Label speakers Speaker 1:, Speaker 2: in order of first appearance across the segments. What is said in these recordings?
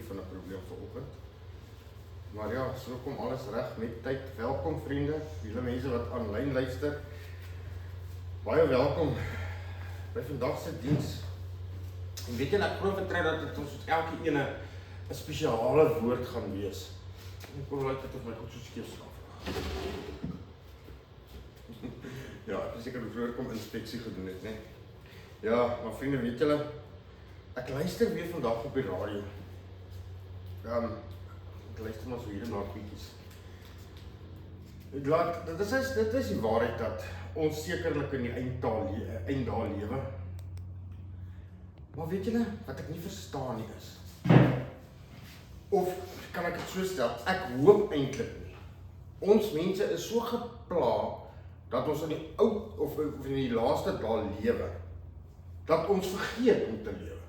Speaker 1: van 'n probleem vanoggend. Maar ja, so kom alles reg met tyd. Welkom vriende, julle mense wat aanlyn luister. Baie welkom by vandag se diens. En weet julle, ek glo vertrou dat dit ons elke ene 'n spesiale woord gaan wees. Ek wil laat dit op my goed so skeef skaf. Ja, ek is seker vroeër kom inspeksie gedoen het, né? Ja, maar vriende, weet julle, ek luister weer vandag op die radio. Ek luister maar so hier en daar bietjies. Dit is die waarheid dat ons sekerlik in die einddae lewe. Maar weet julle, wat ek nie verstaan nie is, of kan ek dit so stel, ek hoop eintlik nie. Ons mense is so gepla dat ons in die oud of in die laaste dae lewe, dat ons vergeet om te lewe.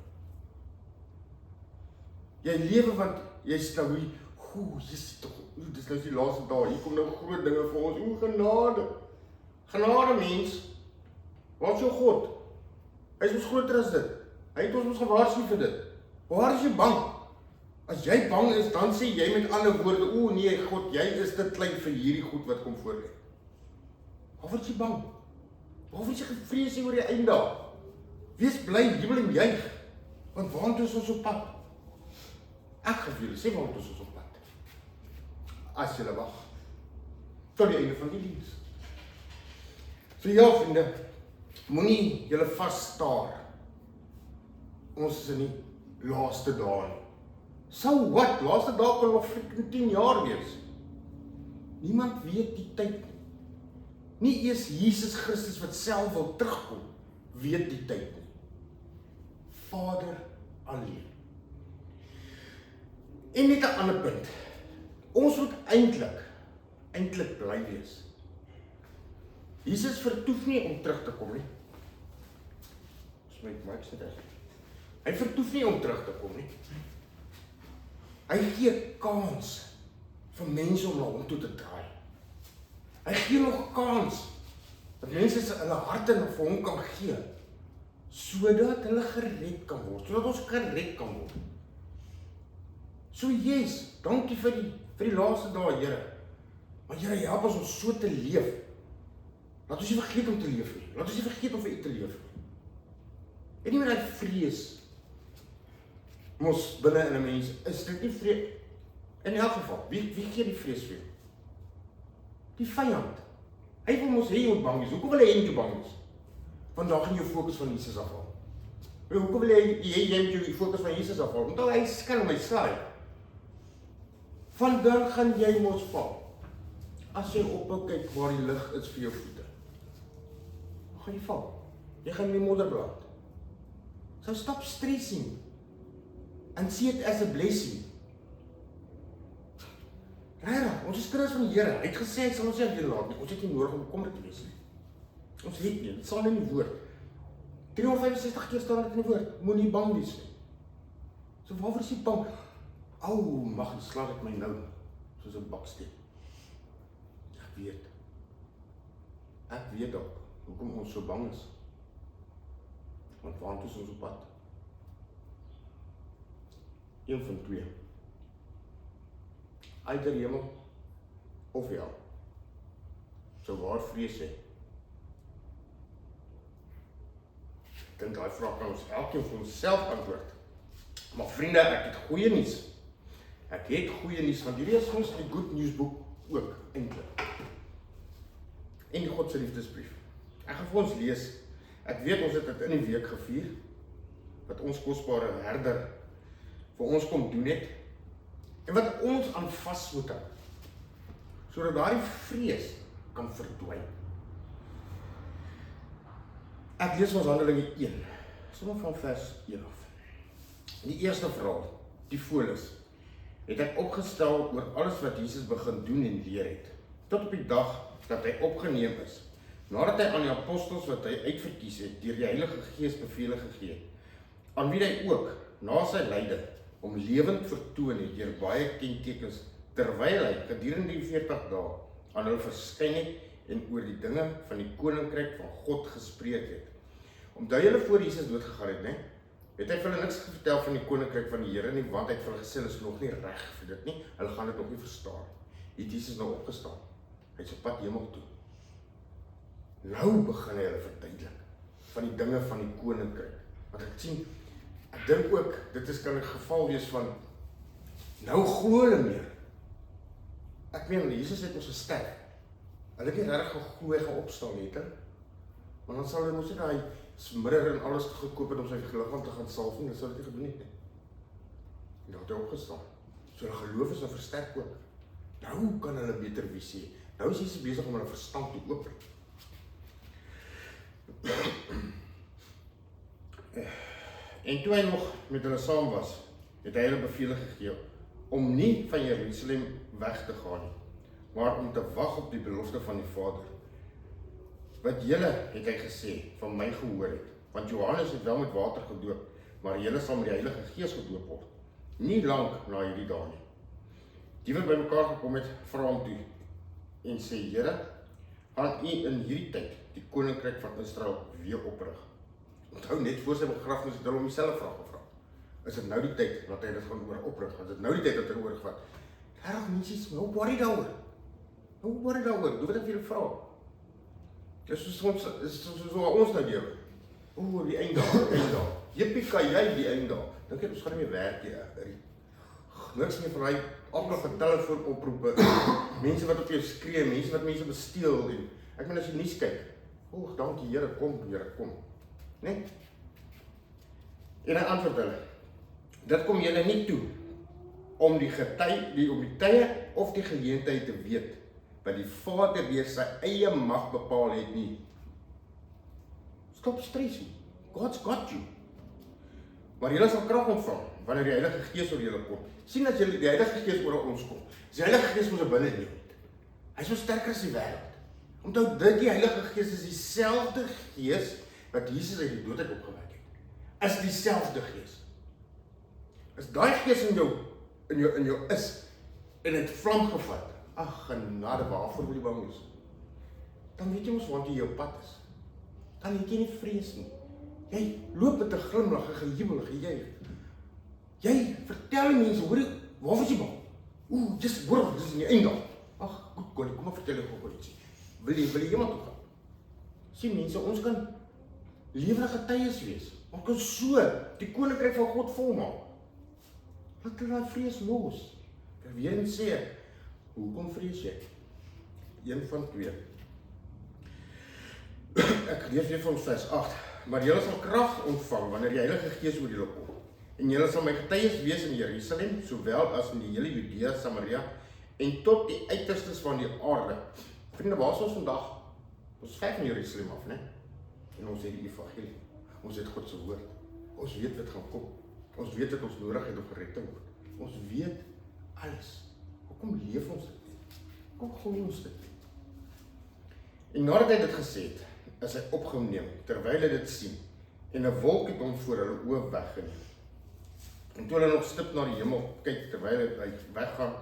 Speaker 1: Jy lewe want jy is nou hier, dis nou die laaste dae, hier kom nou groot dinge vir ons, genade. Genade mens, wat is jou God? Hy is ons groter as dit. Hy het ons gewaarsku vir dit. Waar is jy bang? As jy bang is, dan sê jy met ander woorde, nee God, jy is te klein vir hierdie goed wat kom voor lê. Waarvoor is jy bang? Waarvoor is jy gevrees oor die einddae? Wees bly, jubel en juig, want waantoe is ons op pad? Ek gaan vir julle sê waantoe is ons op pad. As julle wag, tot die einde van die diens. So ja vriende, moenie julle vasstaar. Ons is in die laaste dae. So wat? Laaste dae kan nog 10 jaar wees. Niemand weet die tyd nie. Nie eers Jesus Christus wat self wil terugkom, weet die tyd nie. Vader alleen. En net 'n ander punt. Ons moet eintlik bly wees. Jesus vertoef nie om terug te kom nie. Hy vertoef nie om terug te kom nie. Hy gee kans vir mense om na hom toe te draai. Hy gee nog kans dat mense hulle harte vir hom kan gee, sodat hulle gered kan word, sodat ons gered kan word. So yes, dankie vir die laaste dae, Here. Maar Here, help ons om so te leef. Laat ons nie vergeet om te leef nie. Laat ons nie vergeet om vir U te leef nie. En nie met die vrees, mos binne in 'n mens, is dit nie vrees. In elk geval, wie gee die vrees vir jou? Die vyand. Hy wil mos hê jy moet bang wees. Hoekom wil hy hê jy moet bang wees? Want dan gaan jou fokus van Jesus afhaal. Hoekom wil hy jy moet jou fokus van Jesus afhaal? Want hy skelm, hy slaai. Van dan gaan jy mos val. As jy ophou kyk waar die lig is vir jou voete, gaan jy val. Jy gaan in die modder beland. So stop stressing and see it as a blessing. Regtig, ons is kinders van die Here. Hy het gesê hy sal ons nie alleen laat nie. Ons het nie nodig om bekommerd te wees nie. Ons het nie, dit staan in die woord. 365 keer staan dit in die woord. Moenie bang wees nie. So waarvoor is jy bang? Mag slaat dit my nou soos 'n baksteen. Ek weet ook hoekom ons so bang is. Want waantoe is ons op pad? Een van twee. Uit die hemel of hel. So waar vrees jy? Ek dink daai vraag kan ons elkeen vir onsself antwoord. Maar vriende, ek het goeie nuus. Ek het goeie nuus, want hierdie is ons die Good News boek ook eintlik. En die God se liefdesbrief. Ek gaan vir ons lees. Ek weet ons het dit in die week gevier, wat ons kosbare herder vir ons kom doen het, en wat ons aan vas moet hou, sodat daardie vrees kan verdwyn. Ek lees ons Handelinge 1, sommer van vers 1 af. In die eerste verhaal, die Folis, het ek opgestel oor alles wat Jesus begin doen en leer het, tot op die dag dat hy opgeneem is, nadat hy aan die apostels wat hy uitverkies het, deur die Heilige Gees bevele gegee het, aan wie hy ook, na sy lyde, om lewend vertoon het deur baie kentekens, terwyl hy gedurende die 40 dae aan hulle verskyn het en oor die dinge van die koninkryk van God gespreek het. Omdat hulle voor Jesus doodgegaan het, Het hy vir hulle niks vertel van die koninkryk van die Here nie, want hy het vir hulle gesê, hulle is nog nie reg vir dit nie, hulle gaan dit nog nie verstaan. Het Jesus nou opgestaan, hy is op pad hemel toe. Nou begin hy hulle verduidelik, van die dinge van die koninkryk. Want ek sien, ek dink ook, dit kan 'n geval wees van, nou glo hulle meer. Ek meen, Jesus het ons gesterk. Hulle het nie regtig geglo hy gaan opstaan het, maar dan sal hulle mos nie daai smidder en alles gekoop het om sy liggaam te gaan salf nie, dan sal dit nie gedoen het nie. En dan het hy opgestaan. So hulle geloof is nou versterk ook. Nou kan hulle beter visie. Nou is Jesus besig om hulle verstand te open. En toe hy nog met hulle saam was, het hy hulle bevele gegee om nie van Jerusalem weg te gaan nie, maar om te wag op die belofte van die Vader. Wat julle, het hy gesê, van my gehoor het, want Johannes het wel met water gedoop, maar julle sal met die Heilige Gees gedoop word, nie lank na hierdie dae nie. Die wat by mekaar gekom het, vra hom toe, en sê, Here, gaan u in hierdie tyd die koninkryk van Israel weer oprig? Onthou net voor sy begrafnis het hulle hom dieselfde vraag gevra. Is dit nou die tyd dat hy dit gaan oprig? Is dit nou die tyd dat hy oorgevat? Regtig mensies, nou worry daaroor. Nou worry daaroor. Doe wat ek vir julle vra. Dis soos ons nou deur. Die einddag, die einddag. Jippie kan jy die einddag. Dink jy ons gaan nie meer werk nie. Niks meer van hy afgelope telefoon oproepe. Mense wat op jou skree, mense wat mense besteel en ek meen as jy nuus kyk. Dankie Here, kom. Nee? En hy antwoord hulle. Dit kom julle nie toe om die tye of die geleentheid te weet wat die Vader deur sy eie mag bepaal het nie. Stop stressing. God's got you. Maar julle sal krag ontvang wanneer die Heilige Gees oor julle kom. Sien as julle die Heilige Gees oor ons kom. Die Heilige Gees moet binne in jou. Hy is so sterker as die wêreld. Onthou dit die Heilige Gees is dieselfde Gees wat Jesus uit die dood uit opgewek het. Is dieselfde Gees. As daai Gees in jou is en het vlam gevat. Ag genade, waarvoor wil jy bang wees? Dan weet jy mos waar jy jou pad is. Dan het jy nie vrees nie. Jy loop met 'n glimlag, 'n gejubel, 'n gejuig. Jy vertel die mense, hoor jy, waar was jy bang? Dis hoor, dis in die einddag. Ag, goed, kom maar vertel ek gou ietsie. Wil jy iemand toe gaan? Sien mense, ons kan lewende getuies wees. Ons kan so die koninkryk van God volmaak. Laat hulle daai vrees los. Ek weer eens sê, hoekom vrees jy? Een van twee. Ek lees weer van vers 8. Maar julle sal krag ontvang wanneer die Heilige Gees oor julle kom. En julle sal my getuies wees in Jerusalem, sowel as in die hele Judea, Samaria en tot die uiterstes van die aarde. Vriende, waar is ons vandag? Ons is ver van Jerusalem af, né? En ons het die evangelie. Ons het God se woord. Ons weet wat gaan kom. Ons weet dat ons nodig het om gered te word. Ons weet alles. Hoekom leef ons dit nie? Hoekom glo ons dit nie? En nadat hy dit gesê het, is hy opgeneem, terwyl hy dit sien, en 'n wolk het hom voor hulle oë weggeneem. En toe hulle nog stip na die hemel kyk, terwyl hy weggaan,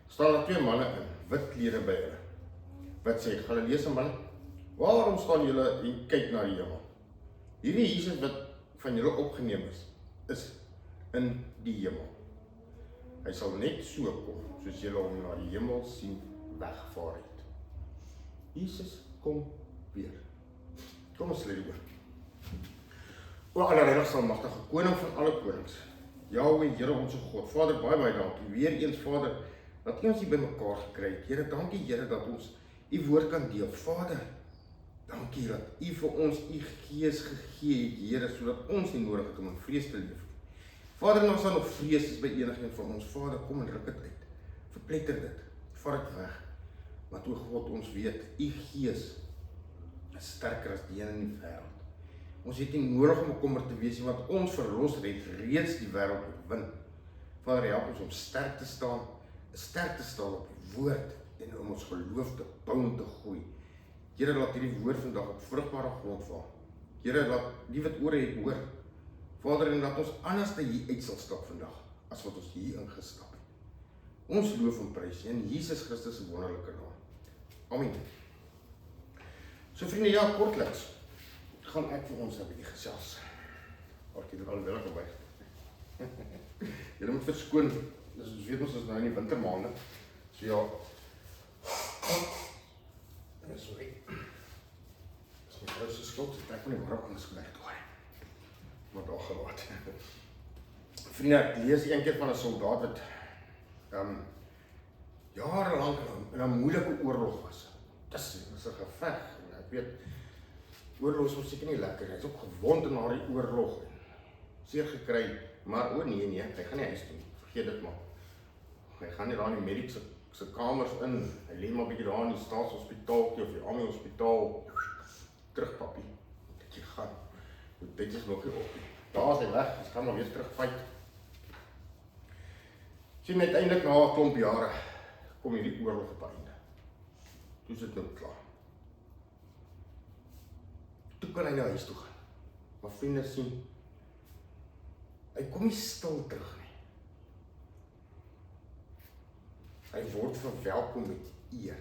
Speaker 1: staan daar 2 manne in, wit klere by hulle, wat sê, Galileese manne, waarom staan julle en kyk na die hemel? Hierdie Jesus wat van julle opgeneem is in die hemel. Hy sal net so kom, soos julle hom na die hemel sien wegvaar het. Jesus kom weer. Kom ons lees oor. O allerheiligste almagtige koning van alle konings, Jahweh, Here ons God, Vader, baie dankie, weer eens Vader, dat U ons hier bymekaar gekry het. Here, dankie Here dat ons U woord kan deel. Vader, dankie dat U vir ons U Gees gegee het, Here, sodat ons nie nodig het om in vrees te leef. Vader, en ons dan nog vrees is by enigeen van ons. Vader, kom en ruk dit uit. Verpletter dit. Vat dit weg. Want o God, ons weet, U Gees is sterker as die een in die wêreld. Ons het nie nodig om bekommerd te wees nie, want ons Verlosser het reeds die wêreld oorwin. Vader, help ons om sterk te staan op die woord en om ons geloof te bou en te groei. Here, laat hierdie woord vandag op vrugbare grond val. Here, laat die wat ore het hoor. Vader, en laat ons anders hier uit sal stap vandag, as wat ons hier ingestap het. Ons loof en prys in Jesus Christus se wonderlike naam. Amen. So vriende, ja, kortliks gaan ek vir ons 'n bietjie gesels Ek het dit alweer verby. Julle moet verskoon. Dis ons weet ons is nou in die wintermaande. So ja. Sorry. Dis my vrou se skuld. Ek moet nie maar aangesmerk word. Maar daar gelaat. Vriende, ek lees een keer van 'n soldaat wat jarelank in 'n moeilike oorlog was. Dis 'n geveg. Ek weet, oorlog is seker nie lekker. Hy is ook gewond in daardie oorlog. Seer gekry, maar nee, hy gaan nie huis toe nie. Vergeet dit maar. Hy gaan nie daar in die mediese se kamers in. Hy lê maar bietjie daar in die staatshospitaaltjie of die army hospitaal. Terug papie. Dit jy gaan. Dit is nog nie op nie. Daar is hy weg. Hy gaan maar weer terug fight. Sien uiteindelik na 'n klomp jare kom hierdie oorlog op einde. Toe is dit nou klaar. Toe kan hy na huis toe gaan. Maar vriende sien, hy kom nie stil terug nie. Hy word verwelkom met eer.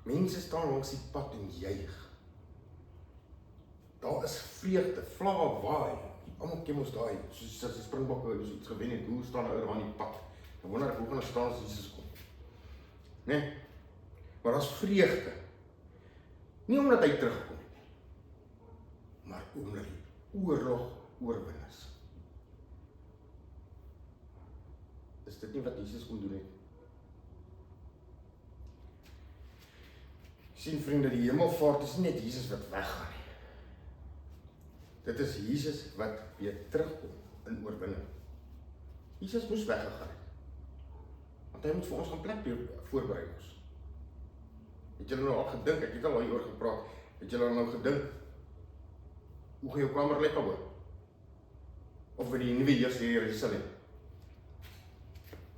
Speaker 1: Mense staan langs die pad en juig. Daar is vreugde, vlae waai. Almal ken ons daai, soos as die Springbokke iets gewen het, hoe staan 'n ou aan die pad? Dan wonder ek hoe gaan hulle staan as Jesus kom. Nee, maar daar's vreugde. Nie omdat hy terugkom het nie, maar omdat die oorlog oorwin is. Is dit nie wat Jesus kom doen het? Sien vriende, die hemelvaart is nie net Jesus wat weggaan nie. Dit is Jesus wat weer terugkom in oorwinning. Jesus moes weggegaan het. Want hy moet vir ons gaan plek voorberei ons. Het julle nou al gedink, ek het al hieroor gepraat, het julle nou gedink, hoe gaan jou kamer lyk alhoor? Of by die nuwe Jerusalem?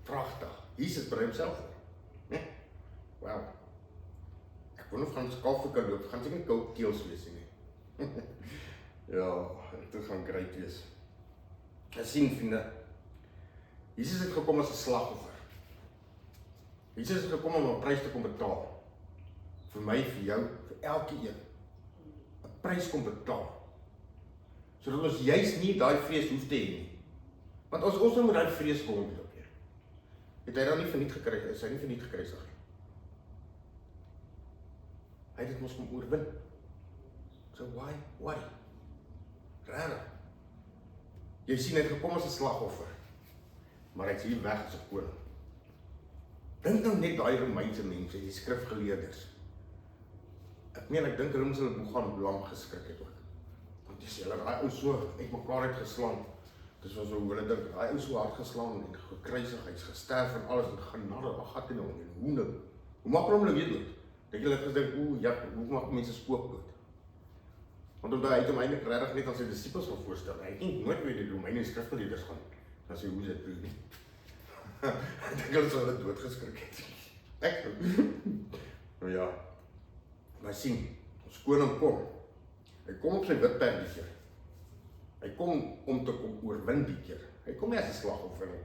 Speaker 1: Pragtig, Jesus berei homself voor. Nee? Wauw. Ek wonder of gaan kalf kan loop, gaan seker nie koud keels wees nie. Ja, dit gaan great wees. Ek sien vriende, Jesus het gekom as 'n slagoffer. Jesus het gekom om 'n prys te kom betaal. Vir my, vir jou, vir elkeen. 'n Prys kom betaal. Sodat ons juis nie daai vrees hoef te hê nie. Want as ons nou met daai vrees rondloop, het hy dan nie verniet gekry, is hy nie verniet gekry nie. Hy het dit mos kom oorwin. So why worry? Raar. Jy sien, hy het gekom as 'n slagoffer, maar hy is hier weg as 'n koning. Dink nou net daai Romeinse mense, die skrifgeleerdes. Ek dink hulle moes hulle boegaan lam geskrik het ook. Want jy sê, hulle daai ou so uitmekaar uitgeslaan. Dis was hoe hulle dink, daai ou so hard geslaan en gekruisig, hy's gesterf en alles, en genade, wat gat in hom, en hoe nou? Hoe maak hulle weer dood? Dink julle het gedink, ja, hoe maak mense spook dood? Want omdat hy het hom eintlik regtig net aan sy disippels gaan voorstel. Hy het nie nooit weer die Romeine skrifgeleerders gaan as hy hoe dit doen nie. Ek dink hulle sou hulle doodgeskrik het. Ek. Nou ja. Maar sien, ons koning kom. Hy kom op sy wit perd die keer. Hy kom om te kom oorwin die keer. Hy kom nie as 'n slagoffer nie.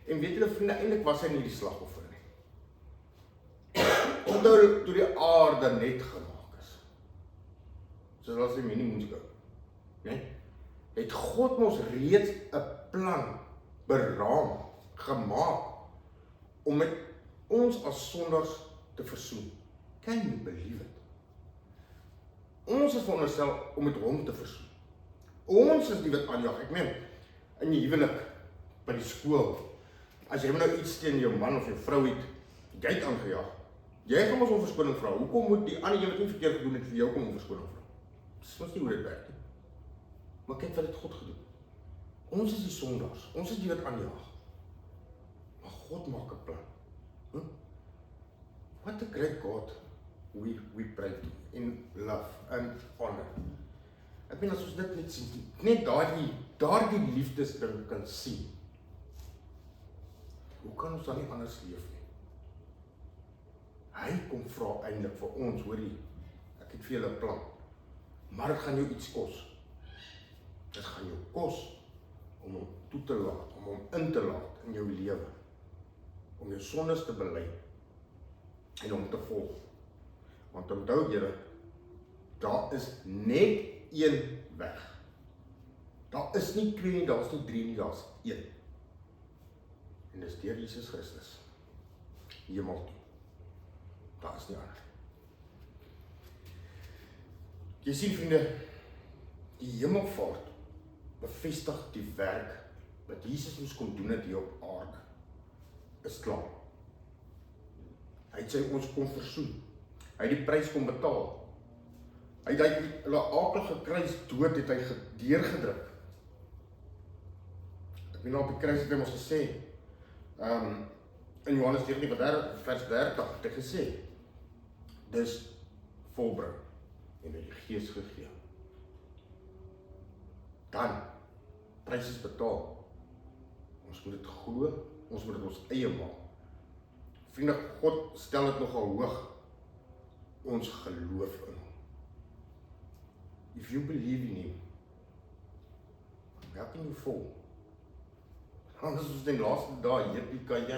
Speaker 1: En weet julle vriende, eintlik was hy nie die slagoffer nie. Onthou toe die aarde net gemaak is. Soos die minimumskou. Nee? Het God mos reeds 'n plan beraam, gemaak om met ons as sondaars te versoen. Can you believe it? Ons is veronderstel om met hom te versoen. Ons is die wat aanjaag. Ek meen, in die huwelik, by die skool, as jy nou iets teen jou man of jou vrou het, jy het aangejaag. Jy gaan ons om verskoning vra. Hoekom moet die ander jy wat nie verkeerd gedoen het vir jou kom om verskoning vra? Dis mos nie hoe dit werk nie. Maar kyk wat het God gedoen. Ons is die sondaars. Ons is die wat aanjaag. Maar God maak 'n plan. What a great God we pray to in love and honor. Ek meen as ons dit net sien, net daardie liefdesding kan sien. Hoe kan ons dan nie anders leef nie? Hy kom vra eintlik vir ons, hoorie, ek het vir julle 'n plan, maar dit gaan jou iets kos. Dit gaan jou kos om hom toe te laat, om hom in te laat in jou lewe, om jou sondes te bely en om te volg. Want onthou julle, daar is net een weg. Daar is nie 2 nie, daar is nie 3 nie, daar is 1. En dis deur Jesus Christus. Hemel toe. Daar is nie ander. Jy sien vriende, die hemelvaart bevestig die werk wat Jesus moes kon doen het hier op aarde. Is klaar. Hy het ons kon versoen. Hy het die prys kon betaal. Hy het die aaklige kruis dood het hy deurgedruk. Ek weet nou op die kruis het hy ons gesê, in Johannes 19 vers 30 het hy gesê, dis volbring en hy die Gees gegee. Dan, prys is betaal. Ons moet dit glo, ons moet dit ons eie maak. Vriende, God stel dit nogal hoog, ons geloof in hom. If you believe in him, how can you fall? Anders is ons in die laaste dae, jippie kan jy.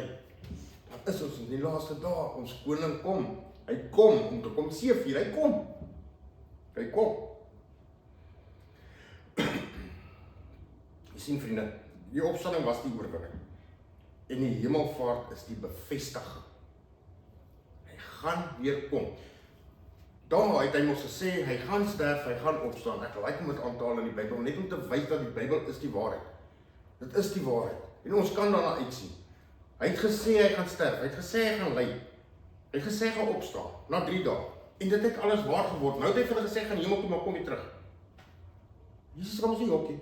Speaker 1: Dat is ons in die laaste dae, ons koning kom. Hy kom om te kom seevier, hy kom. Hy kom. Jy sien vriende, die opstanding was die oorwinning. En die hemelvaart is die bevestiging. Hy gaan weer kom. Daar het hy ons gesê, hy gaan sterf, hy gaan opstaan. Ek like om dit aan te haal in die Bybel, net om te wys dat die Bybel is die waarheid. Dit is die waarheid. En ons kan daarna uitsien. Hy het gesê hy gaan sterf, hy het gesê hy gaan ly. Hy het gesê hy gaan opstaan, na 3 dae. En dit het alles waar geword. Nou het hy vir hulle gesê, gaan hemel toe, maar kom weer terug. Jesus gaan ons nie hokkie.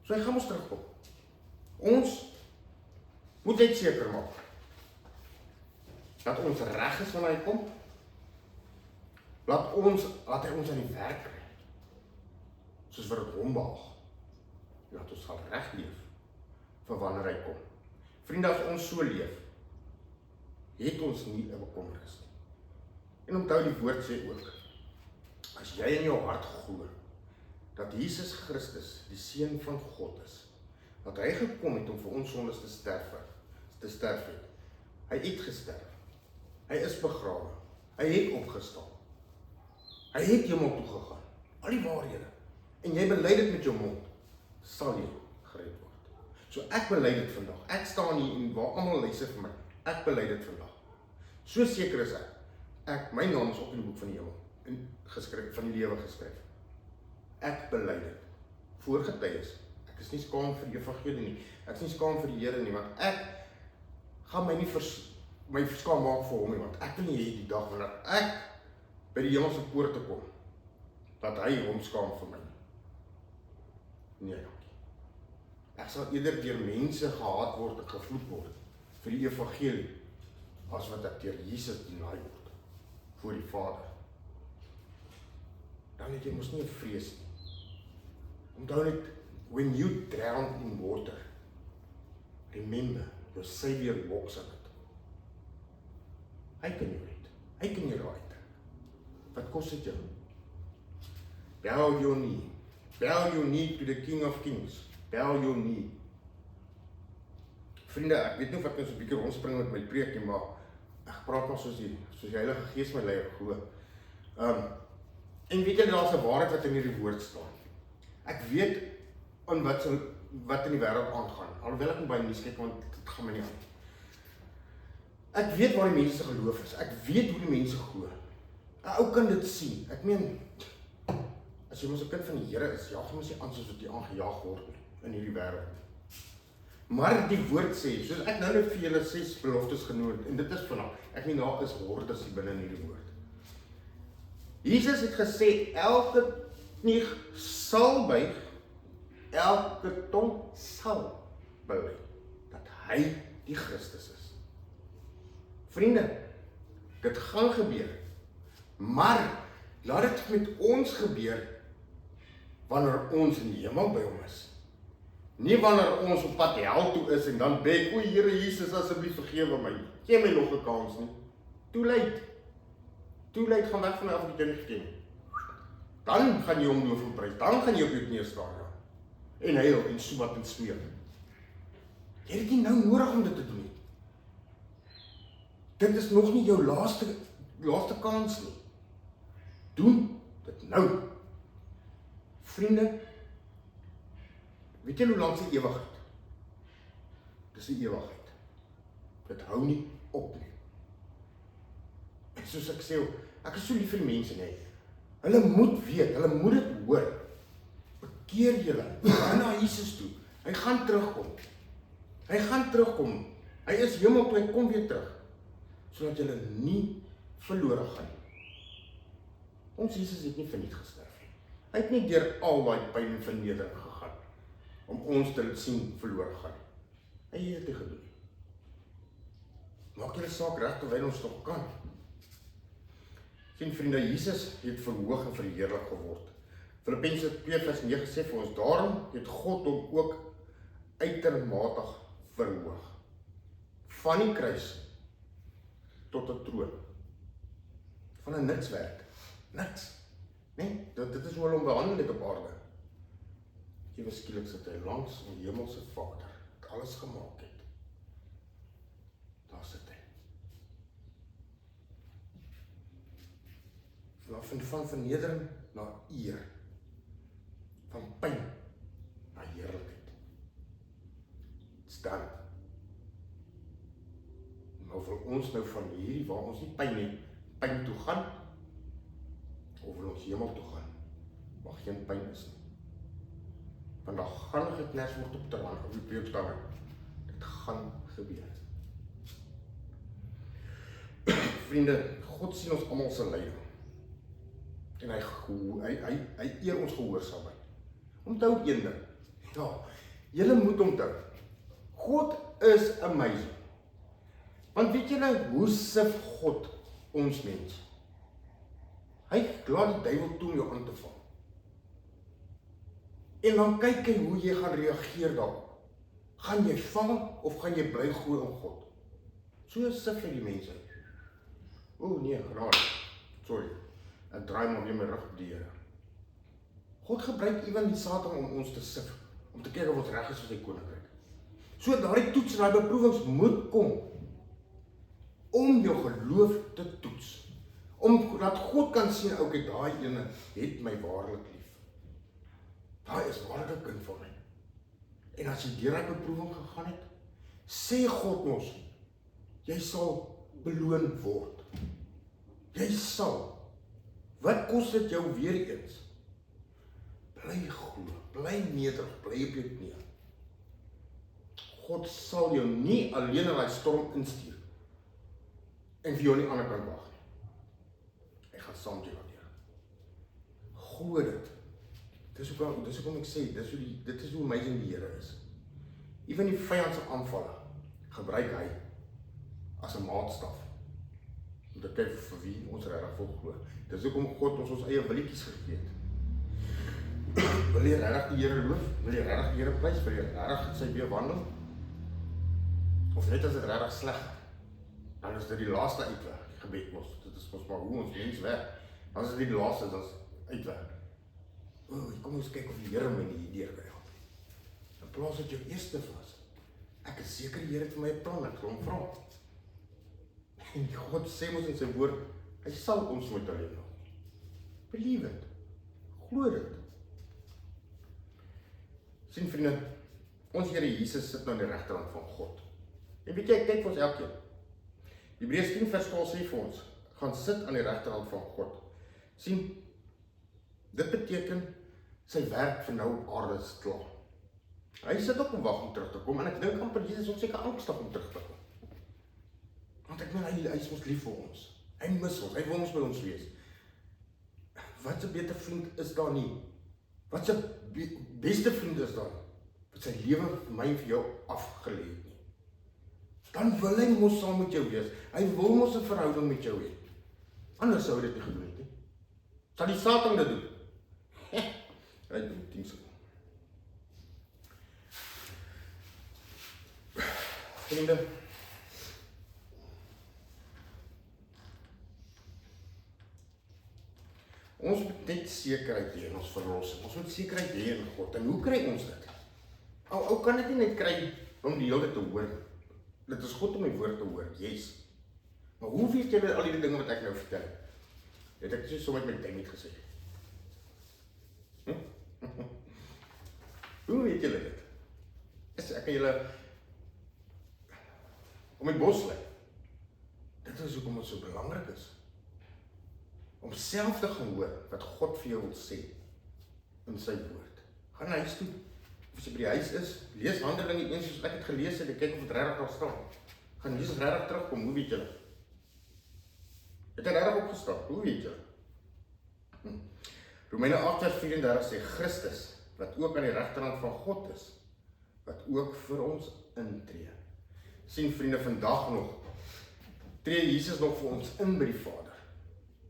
Speaker 1: So hy gaan ons terugkom. Ons moet net seker maak dat ons reg is wanneer hy kom. Laat hy ons aan die werk kry. Soos wat dit hom behaag. Laat ons sal reg leef vir wanneer hy kom. Vriende, as ons so leef, het ons nie 'n bekommernis nie. En onthou die woord sê ook, as jy in jou hart glo, dat Jesus Christus die Seun van God is, dat hy gekom het om vir ons sondes te sterf het. Hy het gesterf. Hy is begrawe. Hy het opgestaan. Hy het hemel toe gegaan. Al die waarhede. En jy bely dit met jou mond, sal jy gered word. So ek bely dit vandag. Ek staan hier en waar almal luister vir my. Ek bely dit vandag. So seker is ek, my naam is op in die boek van die hemel, geskryf, van die lewe geskryf. Ek bely dit. Voorgetuies. Ek is nie skaam vir die evangelie nie. Ek is nie skaam vir die Here nie, want ek gaan my nie skaam maak vir hom nie, want ek wil nie hê die dag wanneer ek by die hemelse poort te kom, dat hy hom skaam vir my. Nee, dankie. Ek sal eerder deur mense gehaat word en gevloek word vir die evangelie, as wat ek deur Jesus deny word, voor die Vader. Dan het jy mos nie 'n vrees nie. Onthou net, when you drown in water, remember, your Savior walks on it. Hy kan jou red. Hy kan jou raai. Wat kos dit jou? Bow your knee. Bow your knee to the King of Kings. Bow your knee. Vriende, ek weet nie of ek nou so 'n bietjie rondspring met my preek nie, maar ek praat maar soos die Heilige Gees my lei, ek glo. En weet jy, daar's 'n waarheid wat in hierdie woord staan. Ek weet aan wat in die wêreld aangaan. Alhoewel ek nie baie nuus kyk, want dit gaan my nie aan. Ek weet waar die mense se geloof is. Ek weet hoe die mense glo. 'n Ou kan dit sien. Ek meen, as jy mos 'n kind van die Here is, jaag jy mos nie aan soos wat jy aangejaag word in hierdie wêreld. Maar die woord sê, soos ek nou vir julle 6 beloftes genoem het, en dit is vanaf, ek meen daar is hordes hier binne in hierdie woord. Jesus het gesê, elke knie sal buig, elke tong sal bely, dat hy die Christus is. Vriende, dit gaan gebeur, maar laat dit met ons gebeur, wanneer ons in die hemel by hom is. Nie wanneer ons op pad hel toe is en dan beg, o Here Jesus, asseblief vergewe my. Gee my nog 'n kans nie. Too late. Too late, gaan weg van my af wat jy nie geken. Dan gaan jy hom loof en prys. Dan gaan jy op jou knieë staan, ja. En huil en soebat en smeek. Jy het nie nou nodig om dit te doen nie. Dit is nog nie jou laaste kans nie. Doen dit nou. Vriende, Weet jy hoe lank is die ewigheid? Dis die ewigheid. Dit hou nie op nie. En soos ek sê, ek is so lief vir die mense, nee. Hulle moet weet, hulle moet dit hoor. Bekeer julle, gaan na Jesus toe. Hy gaan terugkom. Hy gaan terugkom. Hy is hemel toe, hy kom weer terug. Sodat julle nie verlore gaan. Ons Jesus het nie verniet gesterf nie. Hy het nie deur al daai pyn en vernedering gegaan om ons te sien verlore gaan. Hy het dit nie gedoen. Maak julle saak reg terwyl ons nog kan. Sien vriende, Jesus het verhoog en verheerlik geword. Filippense 2 vers 9 sê vir ons, daarom het God hom ook uitermate verhoog. Van die kruis tot 'n troon. Van 'n nikswerk. Niks. Nee, dit is hoe hulle hom behandel het op aarde. Ewe skielik sit hy langs die hemelse Vader, wat alles gemaak het. Daar sit hy. Van vernedering na eer. Van pyn na heerlikheid. It's done. Nou vir ons nou van hierdie, waar ons nie pyn het, pyn toe gaan, of wil ons hemel toe gaan, waar geen pyn is nie. Want daar gaan geknars word op teraan, op die preekstange. Dit gaan gebeur. Vriende, God sien ons almal se lyding. En hy eer ons gehoorsaamheid. Onthou een ding. Ja, julle moet onthou. God is amazing. Want weet julle, hoe sif God ons mens? Hy laat die duiwel toe om jou aan te val. En dan kyk hy hoe jy gaan reageer daarop. Gaan jy val of gaan jy bly glo in God? So sif hy die mense. O nee, genade. Sorry. Ek draai maar weer my rug op die Here. God gebruik ewen die Satan om ons te sif, om te kyk of ons reg is vir sy koninkryk. So daardie toets en daai beproewings moet kom om jou geloof te toets. Om dat God kan sien, okay, daai ene het my waarlik lief. Daai is waarlik 'n kind van my. En as jy deur daai beproewing gegaan het, sê God mos, jy sal beloon word. Jy sal. Wat kos dit jou weer eens? Bly glo, bly nederig, bly op jou knieë. God sal jou nie alleen in daai storm instuur en vir jou aan die ander kant wag nie. Hy gaan saam met jou hanteer. Glo dit. Dis hoekom ek sê, dit is hoe amazing die Here is. Ewen die vyand se aanvalle gebruik hy as 'n maatstaf. Om te kyk vir wie ons regtig wil glo. Dis hoekom God ons eie willetjies gegee het. Wil jy regtig die Here loof? Wil jy regtig die Here prys? Wil jy regtig sy weë wandel? Of net as dit regtig sleg is? Dan is dit die laaste uitweg, gebed mos. Dit is mos maar hoe ons mens werk. Dan is dit die laaste, dan is uitweg. Kom ons kyk of die Here my nie hierdeur kan help. In plaas dat jou eerste was. Ek is seker die Here het vir my 'n plan, ek wil hom vra. En God sê ons in sy woord, hy sal ons nooit alleen laat. Believe it. Glo dit. Sien vriende, ons Here Jesus sit nou aan die regterhand van God. En weet jy, ek kyk vir ons elkeen. Hebreërs 10 vers 12 sê vir ons, gaan sit aan die regterhand van God. Sien, dit beteken, sy werk vir nou op aarde is klaar. Hy sit op en wag om terug te kom, en ek dink amper Jesus is seker angstig om terug te kom. Want ek meen, hy is ons lief vir ons. Hy mis ons, hy wil ons by ons wees. Wat 'n beter vriend is daar nie? Wat 'n beste vriend is daar? Wat sy lewe vir my en vir jou afgelê het nie. Dan wil hy mos saam met jou wees. Hy wil mos 'n verhouding met jou hê. Anders sou hy dit nie gedoen het nie. Sal die Satan dit doen? Hy doen dit so. Vriende, ons moet net sekerheid hê in ons verlossing. Ons moet sekerheid hê in God. En hoe kry ons dit? Ou kan dit nie net kry om die hele tyd te hoor. Dit is God om my woord te hoor, yes. Maar hoe weet jy al die dinge wat ek nou vertel? Het ek so met my ding nie gesê. Hoe weet julle dit? Ek kan julle om die bos lei. Dit is hoekom het so belangrik is. Om self te gaan hoor wat God vir jou wil sê in sy woord. Gaan na huis toe. Of as jy by die huis is, lees Handelinge 1 soos ek het gelees het, en kyk of het regtig daar staan. Gaan Jesus regtig terugkom, hoe weet julle? Het hy regtig opgestaan, hoe weet julle? Romeine 8:34 sê, Christus, wat ook aan die regterhand van God is, wat ook vir ons intree. Sien vriende, vandag nog, tree Jesus nog vir ons in by die Vader.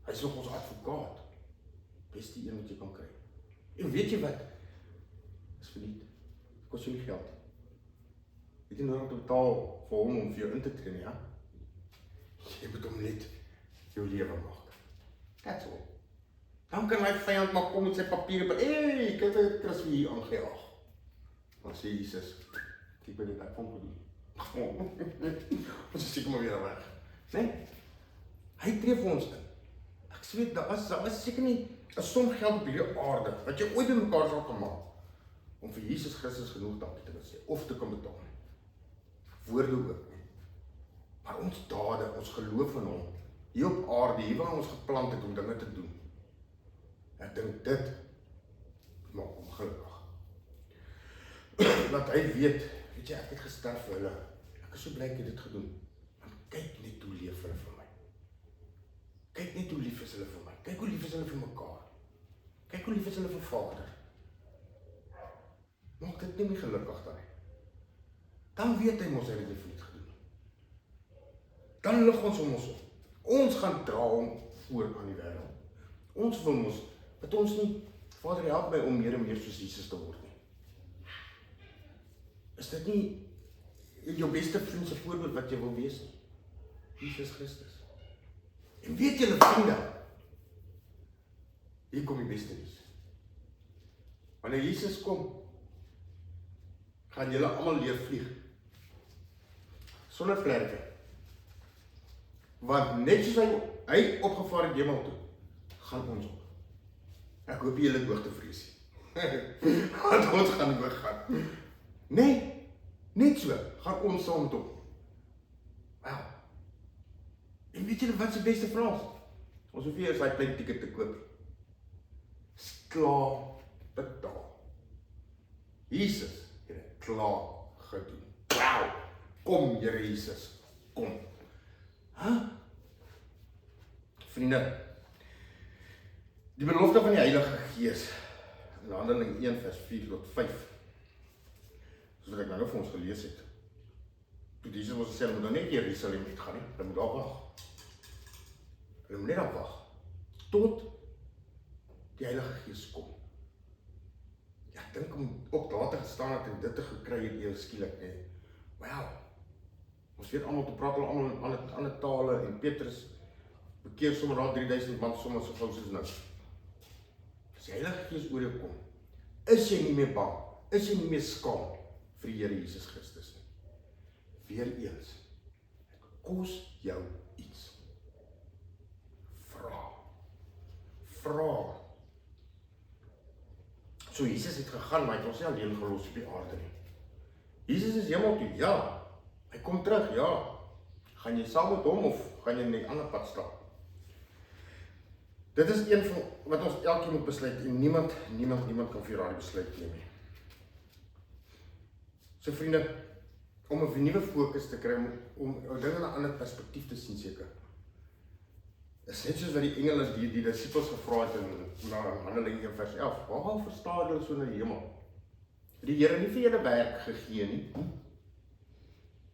Speaker 1: Hy is nog ons advokaat. Beste een wat jy kan kry. En weet jy wat? Is verniet. Kost jy nie geld. Weet jy nodig te betaal vir hom om vir jou in te tree, ja? Jy moet hom net jou lewe maak. That's all. Dan kan my vyand maar kom met sy papiere, hey, kyk wat Chris hier aangejaag. Dan sê Jesus, kyk by dit ek van gedoen. Ons is seker maar weer weg. Nee? Hy tree vir ons in. Ek weet, daar is seker nie 'n som geld op hierdie aarde, wat jy ooit in mekaar sal kan maak, om vir Jesus Christus genoeg dankie te kan sê, of te kan betaal. Woorde ook nie. Maar ons dade, ons geloof in hom, hier op aarde, hier waar ons geplant het om dinge te doen. Ek dink dit maak hom gelukkig. Dat hy weet jy, ek het gesterf vir hulle. Ek is so bly ek het dit gedoen. Want kyk net hoe lief hulle vir my. Kyk net hoe lief is hulle vir my. Kyk hoe lief is hulle vir mekaar. Kyk hoe lief is hulle vir Vader. Maak dit nie meer gelukkig dan nie. Dan weet hy mos hy het dit vir iets gedoen. Dan lig ons om ons op. Ons gaan dra hom voor aan die wêreld. Ons wil mos, dat ons nie, Vader help my om meer en meer soos Jesus te word nie. Is dit nie jou beste vriend se voorbeeld wat jy wil wees nie? Jesus Christus. En weet julle vriende, hier kom die beste nuus. Wanneer Jesus kom, gaan julle almal leer vlieg. Sonder vlerke. Want net soos hy opgevaar het hemel toe, gaan ons op. Ek hoop julle het hoogtevrees nie. Want ons gaan hoog gaan. Nee, net so, gaan ons saam toe. Wel. En weet julle wat is die beste vir ons? Ons hoef nie eers daai klein ticket te koop. Klaar betaal. Jesus het dit klaar gedoen. Wow! Kom, Here Jesus, kom. Vriende, die belofte van die Heilige Gees, in Handelinge 1 vers 4 tot 5, soos wat ek nou vir ons gelees het. Toe Jesus ons gesê, hulle moet nou net Jerusalem uitgaan nie, hulle moet daar wag. Hulle moet net daar wag, tot die Heilige Gees kom. Ja, ek dink om ook daar te gestaan het en dit te gekry het ewe skielik, nee. Wow, ons weet allemaal te praat, allemaal ander tale, en Petrus bekeer sommer daar 3000 man, sommer so gauw soos niks. As die Heilige Gees oor jou kom, is jy nie meer bang, is jy nie meer skaam vir die Here Jesus Christus nie. Weereens, het kos jou iets. Vra. So Jesus het gegaan, maar hy het ons nie alleen gelos op die aarde nie. Jesus is hemel toe, ja. Hy kom terug, ja. Gaan jy saam met hom of gaan jy in die ander pad stap? Dit is een van wat ons elkeen moet besluit en niemand kan vir daardie besluit neem nie. So vriende, om 'n nuwe fokus te kry, om dinge in 'n ander perspektief te sien seker. Is net soos wat die engele die disippels gevra het in Handelinge 1 vers 11. Waar verstaan hulle so na die hemel? Het die Here nie vir julle werk gegee nie?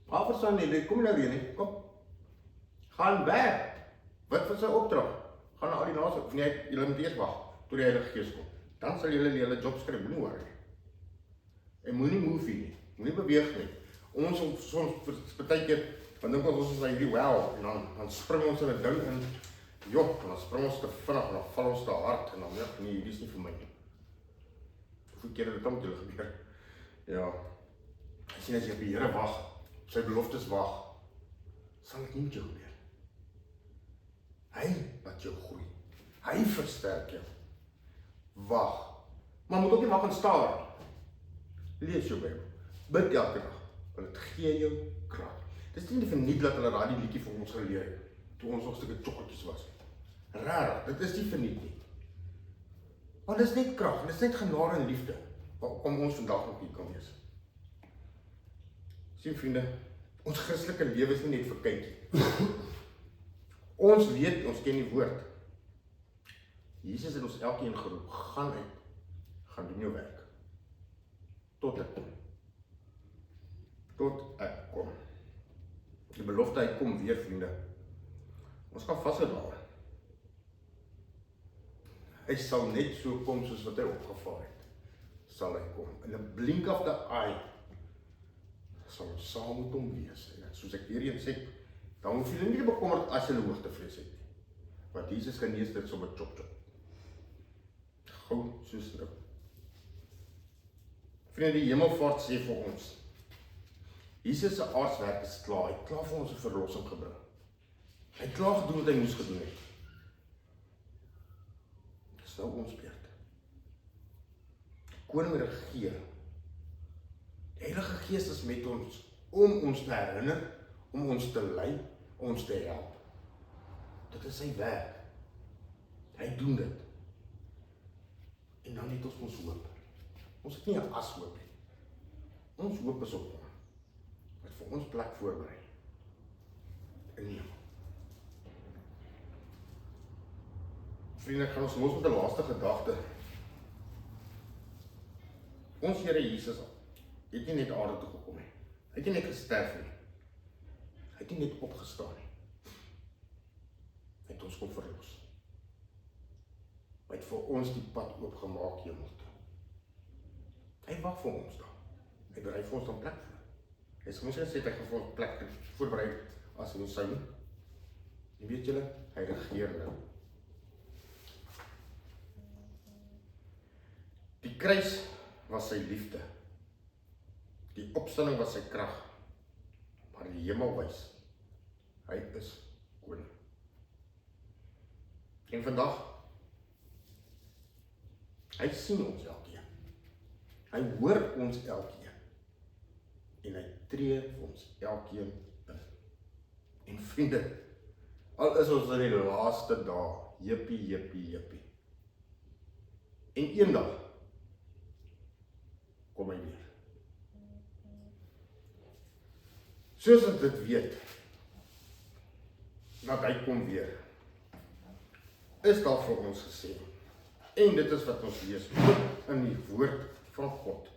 Speaker 1: Waar verstaan julle? Kom nou weer nie. Kom. Gaan werk. Wat was sy opdrag? Gaan na al die nasies, of nie, julle moet eers wag tot die Heilige Gees kom. Dan sal julle julle jobs kry, moenie worry. En moenie move nie, moenie beweeg nie. Ons soms partykeer, want dink ons is na hierdie well, en dan spring ons in 'n ding in, en dan spring ons te vinnig, en dan val ons te hard, en dan nee, hierdie is nie vir my nie. Hoeveel keer het dit met julle gebeur? Ja, ek sien as jy op die Here wag, sy beloftes wag, sal dit nie met jou gebeur. Hy wat jou groei, hy versterk jou. Wag, maar moet ook nie wag en staar. Lees jou Bybel. Bid elke dag, want dit gee jou krag. Dis nie verniet dat hulle daai liedjie vir ons geleer het, toe ons nog stukke chocolaatjies was. Raar, dit is nie verniet nie. Maar dit is net krag, dit is net genade en liefde, waarom ons vandag nog hier kan wees. Sien vriende, ons Christelike lewe is nie net vir kykie. Ons weet, ons ken die woord. Jesus het ons elkeen geroep, gaan uit, gaan doen jou werk. Tot ek kom. Tot ek kom. Die belofte, hy kom weer, vriende. Ons kan vashou daar. Hy sal net so kom soos wat hy opgevaar het. Sal hy kom. In 'n blink of the eye sal ons saam met hom wees. En soos ek weer eens sê, dan hoef jy nie bekommerd as jy hoogtevrees het nie. Want Jesus genees dit sommer chop. Gou soos nou. Vriende, die hemelvaart sê vir ons, Jesus se aardswerk is klaar. Hy het klaar vir ons 'n verlossing gebring. Hy het klaar gedoen wat hy moes gedoen het. Dis nou ons beurt. Die Koning regeer. Die Heilige Gees is met ons, om ons te herinner, om ons te lei, ons te help. Dit is sy werk. Hy doen dit. En dan het ons hoop. Ons het nie 'n ashoop nie. Ons hoop is op hom, wat vir ons plek voorberei. In die hemel. Vriende, ek gaan ons los met 'n laaste gedagte. Ons Here Jesus het nie net aarde toe gekom nie. Hy het nie net gesterf nie. Hy het nie net opgestaan nie. Hy het ons kom verlos. Hy het vir ons die pad oopgemaak hemel toe. Hy wag vir ons daar. Hy berei vir ons dan plek voor. Hy sê, ons gesê, hy gaan vir ons plek voorberei as ons sou nie. En weet julle, hy regeer nou. Die kruis was sy liefde. Die opstanding was sy krag. Maar die hemel wys, hy is koning. En vandag, hy sien ons elkeen. Hy hoor ons elkeen. En hy tree vir ons elkeen in. En vriende, al is ons in die laaste dae, jippie. En eendag kom hy weer. Soos ons dit weet, dat hy kom weer, is daar vir ons gesê. En dit is wat ons lees in die woord van God.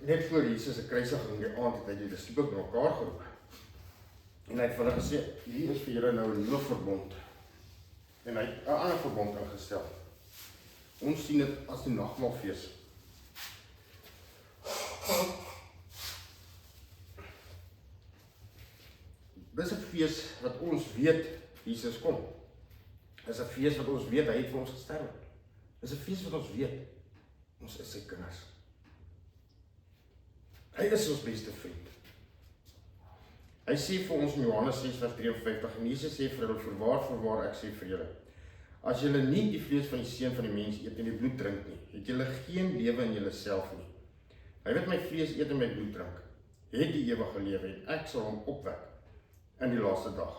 Speaker 1: Net voor Jesus se kruisiging die aand het hy die disippels bymekaar geroep. En hy het vir hulle gesê, hier is vir julle nou 'n nuwe verbond. En hy het 'n ander verbond ingestel. Ons sien dit as die nagmaalfees. Dis 'n fees wat ons weet Jesus kom. Dis 'n fees wat ons weet hy het vir ons gesterf. Dis 'n fees wat ons weet ons is sy kinders. Hy is ons beste vriend. Hy sê vir ons in Johannes 6:53 en Jesus sê vir hulle, voorwaar ek sê vir julle, as julle nie die vlees van die seun van die mens eet en die bloed drink nie, het julle geen lewe in julleself nie. Hy wat my vlees eet en my bloed drink, het die ewige lewe en ek sal hom opwek in die laaste dag.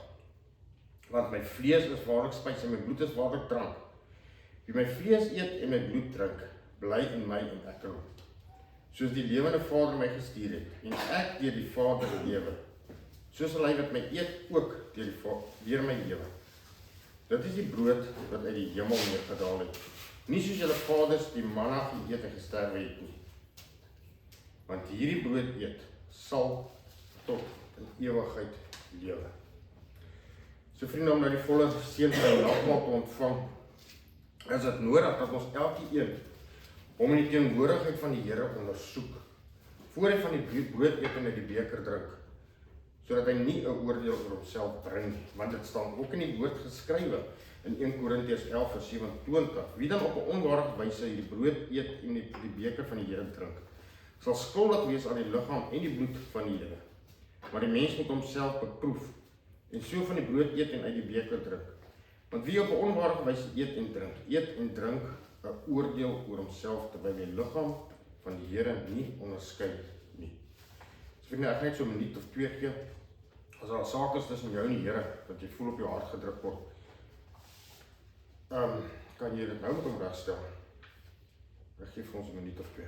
Speaker 1: Want my vlees is waarlik spys en my bloed is waarlik drank. Wie my vlees eet en my bloed drink, bly in my en ek in hom. Soos die lewende Vader my gestuur het en ek deur die Vader lewe, so sal hy wat my eet ook deur my lewe. Dit is die brood wat uit die hemel neergedaal het. Nie soos julle vaders die manna geëet en gesterwe het nie. Want hierdie brood eet sal tot in ewigheid lewe. So vriende, om nou die volle seën van die nagmaal te ontvang, is dit nodig dat ons elkeen hom in die teenwoordigheid van die Here ondersoek, voor hy van die brood eet en uit die beker drink, sodat hy nie 'n oordeel oor homself bring, want dit staan ook in die woord geskrywe in 1 Korintiërs 11:27. Wie dan op 'n onwaardige wyse die brood eet en die beker van die Here drink, sal skuldig wees aan die liggaam en die bloed van die Here. Maar die mens moet homself beproef en so van die brood eet en uit die beker drink. Want wie op 'n onwaardige wyse eet en drink 'n oordeel oor homself terwyl die liggaam van die Here nie onderskei nie. So vriende, ek net so 'n minuut of 2 gee. As daar 'n saak is tussen jou en die Here, wat jy voel op jou hart gedruk word, kan jy dit nou met hom regstel. Ek gee vir ons 'n minuut of 2.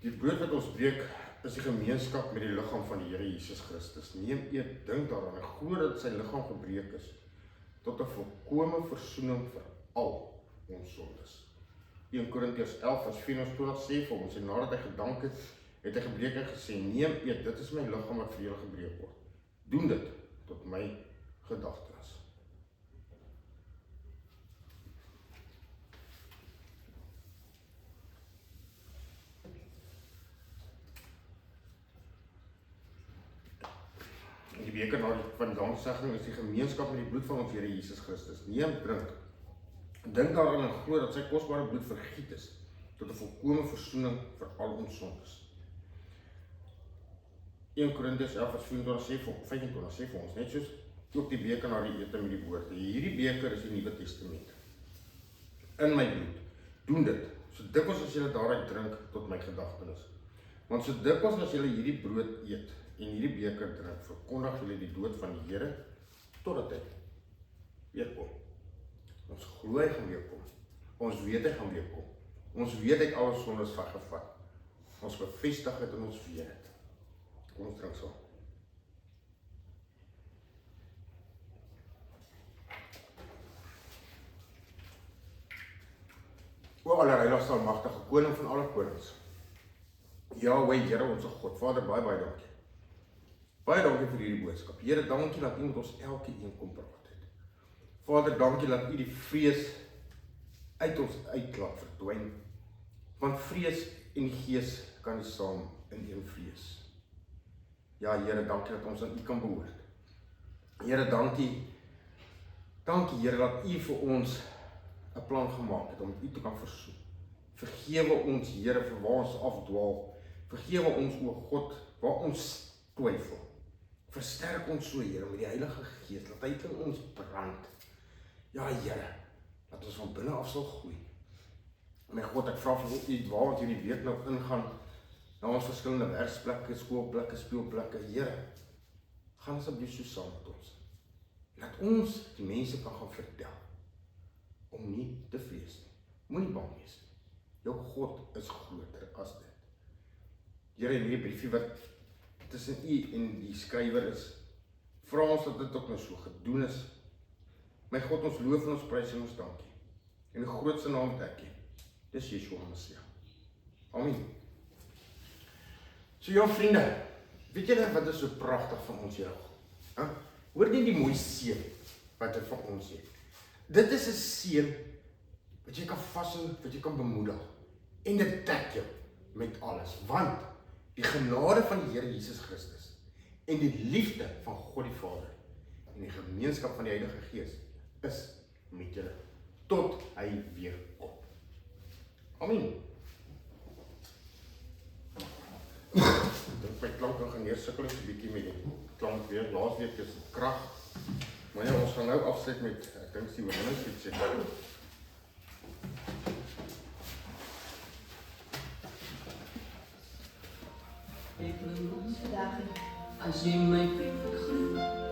Speaker 1: Die brood wat ons breek, is die gemeenskap met die liggaam van die Here Jesus Christus. Neem eet, dink daaraan en glo dat sy liggaam gebreek is tot 'n volkomme versoening vir al ons sondes. 1 Korintiërs 11 vers 24 sê vir ons, en nadat hy gedank het, het hy gebreek en gesê, neem eet, dit is my liggaam wat vir julle gebreek word. Doen dit tot my gedagtenis. Die beker van danksegging is die gemeenskap met die bloed van ons Here Jesus Christus. Neem, drink. Dink daaraan en glo dat sy kosbare bloed vergiet is tot 'n volkomme versoening vir al ons sondes. 1 Korintiërs 11 vers 25 sê vir ons, net soos ook die beker na die ete met die woorde. Hierdie beker is die Nuwe Testament. In my bloed. Doen dit, so dikwels as julle daaruit drink tot my gedagtenis. Want so dikwels as julle hierdie brood eet en hierdie beker drink, verkondig julle die dood van die Here totdat hy weer kom. Ons glo hy gaan weer kom. Ons weet hy gaan weer kom. Ons weet hy het al ons sondes weggevat. Ons bevestig het en ons weet het. Kom ons drink saam. O allerheiligste almagtige koning van alle konings. Jahweh, Here ons God. Vader, baie dankie. Baie dankie vir hierdie boodskap. Here, dankie dat U met ons elkeen kom praat het. Vader, dankie dat U die vrees uit ons uit laat verdwyn. Want vrees en gees kan nie saam in een vrees. Ja, Here, dankie dat ons aan U kan behoort. Here, dankie. Dankie, Here, dat U vir ons 'n plan gemaak het om met U te kan versoen. Vergewe ons, Here, vir waar ons afdwaal. Vergewe ons, o God, waar ons twyfel. Versterk ons so, Here, met die Heilige Gees, laat hy in ons brand. Ja, Here, dat ons van binne af sal groei. My God, ek vra vir U waar ons hierdie week nou ingaan, na ons verskillende werksplekke, skoolplekke, speelplekke, Here, gaan asseblief so saam met ons. Laat ons die mense kan gaan vertel, om nie te vrees nie. Moenie bang wees nie. Jou God is groter as dit. Here, in hierdie briefie wat tussen U en die skrywer is, vra ons dat dit ook nou so gedoen is. My God, ons loof en ons prys en ons dankie. In die grootste naam wat ek ken, dis Yeshua Messia. Amen. So ja, vriende, weet julle wat is so pragtig van ons Here God? Hoor nie die mooi seën wat hy van ons het. Dit is 'n seën wat jy kan vashou, wat jy kan bemoedig. En dit dek jou met alles, want die genade van die Here Jesus Christus en die liefde van God die Vader en die gemeenskap van die Heilige Gees is met julle tot hy weer kom. Amen. Dink my klankingenieur sukkel 'n bietjie met die klank weer. Laasweek is dit krag. Maar ja, ons gaan nou afsluit met, ek dink die oorwinningslied sê.
Speaker 2: As jy my groet,